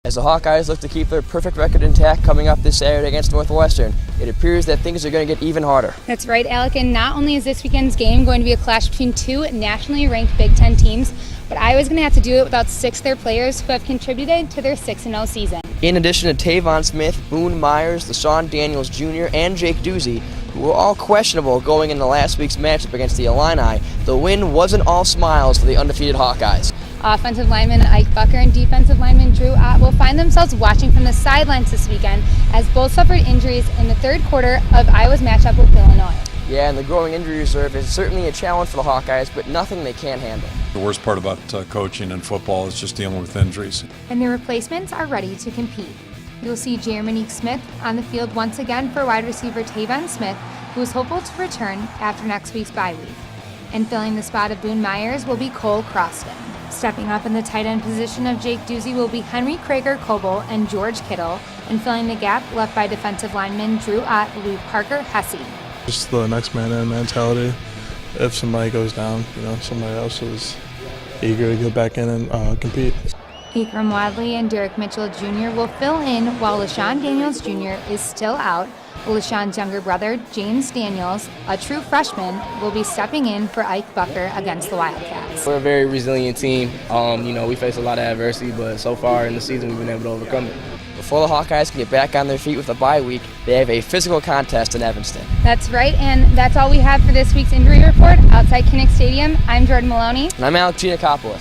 As the Hawkeyes look to keep their perfect record intact coming up this Saturday against Northwestern, it appears that things are going to get even harder. That's right, Alec, and not only is this weekend's game going to be a clash between two nationally ranked Big Ten teams, but Iowa's going to have to do it without six of their players who have contributed to their 6-0 season. In addition to Tavon Smith, Boone Myers, LaShawn Daniels Jr., and Jake Doozy, who were all questionable going into last week's matchup against the Illini, the win wasn't all smiles for the undefeated Hawkeyes. Offensive lineman Ike Bucker and defensive lineman Drew Ott will find themselves watching from the sidelines this weekend as both suffered injuries in the third quarter of Iowa's matchup with Illinois. Yeah, and the growing injury reserve is certainly a challenge for the Hawkeyes, but nothing they can't handle. The worst part about coaching in football is just dealing with injuries. And their replacements are ready to compete. You'll see Jeremy Smith on the field once again for wide receiver Tavon Smith, who is hopeful to return after next week's bye week. And filling the spot of Boone Myers will be Cole Croston. Stepping up in the tight end position of Jake Doozy will be Henry Krager-Coble and George Kittle, and filling the gap left by defensive lineman Drew Ott will be Parker Hesse. Just the next man in mentality. If somebody goes down, somebody else is eager to get back in and compete. Akram Wadley and Derek Mitchell Jr. will fill in while LaShawn Daniels Jr. is still out. LaShawn's younger brother, James Daniels, a true freshman, will be stepping in for Ike Bucker against the Wildcats. We're a very resilient team. We face a lot of adversity, but so far in the season we've been able to overcome it. Before the Hawkeyes can get back on their feet with a bye week, they have a physical contest in Evanston. That's right, and that's all we have for this week's injury report. Outside Kinnick Stadium, I'm Jordan Maloney. And I'm Alec Giannakopoulos.